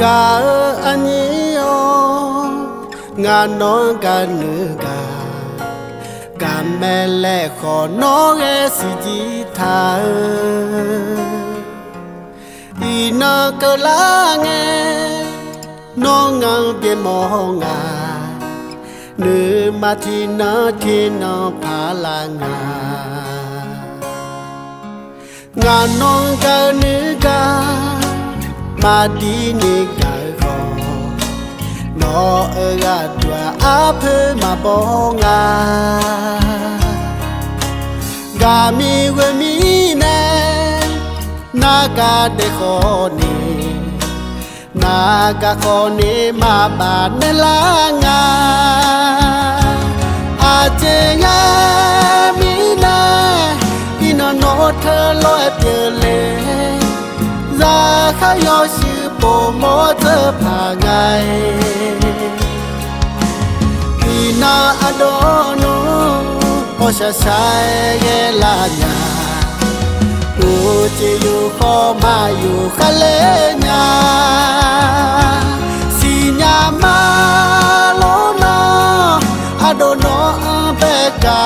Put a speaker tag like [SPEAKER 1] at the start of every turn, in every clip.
[SPEAKER 1] Ka anyi o nga non ka nu ka mele kho no ge si ji tha ina ka la nge no ngang pi mo nga nu ma thi na thi no pha la nga non ka nu ka ma di ni ka kho no ga dwa a phe ma bo nga ga mi we mi ne na ga de kho ni na ga kho ni ma ba ne la nga a che nga mi na ino no the lo e pye le za kha yo shi po mo te pha ngai ina adono o sha sai ye la nya o che yu kho ma yu kha le nya si nya ma lo na adono be ka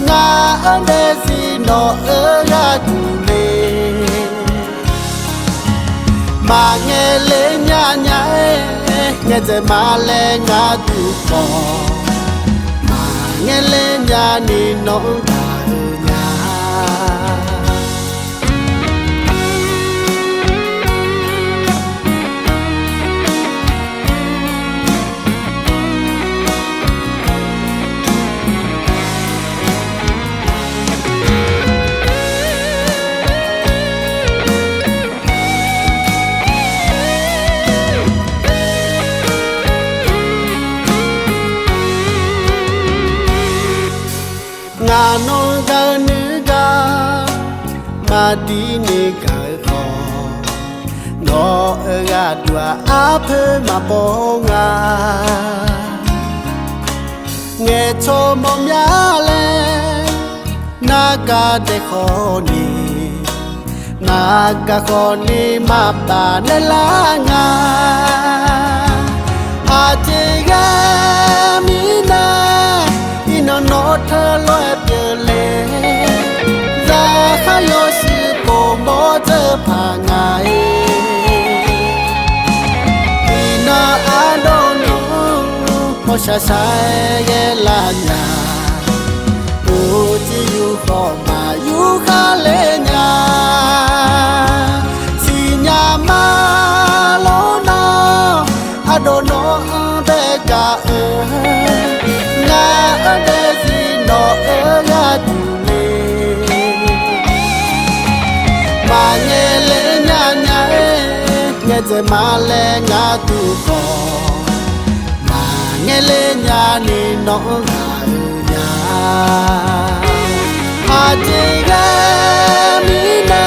[SPEAKER 1] nga ande si no ya tu le ma nghe lê nya nya nghe ze ma le nga tu po ma nghe lê nya ni no ta nya nga non ga nu ga ma di ni ga kho no ga dwa a phe ma bo nga nghe cho mo mya le na ga de kho ni na ga kho ni ma ba ne la nga a che ga mi na ino no the lo e pye le za kha yo shi po mo te pha ngai ina alo no mo sha sai ye la nya o ji yu kho ma yu kha le nya si nya ma lo na adono be ka nga ade si no ya tu le ma nghe le nya nya nghe ze ma le nga tu ko ma nghe le nya ni no ga nya a je ga mi na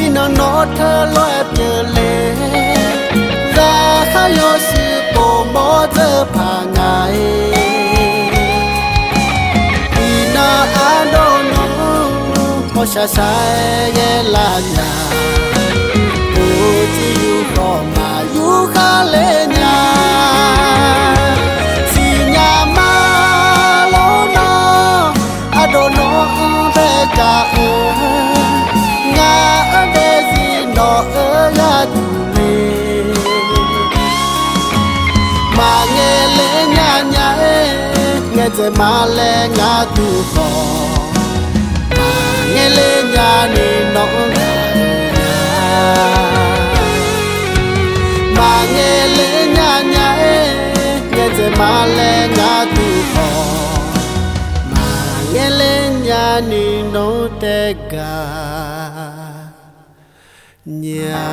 [SPEAKER 1] ino no the lo e pye le za kha yo shi po mo te pha ngai o sha sai ye la nya o ji yu kho ma yu kha le nya si nya ma lo na adono be ka nga ade si no ya tu le ma nghe le nya nya nghe ze ma le nga tu kho nghe lê nya ni no nya ma nghe lê nya nya nghe ze ma le nga tu kho ma nghe lê nya ni no te ga nya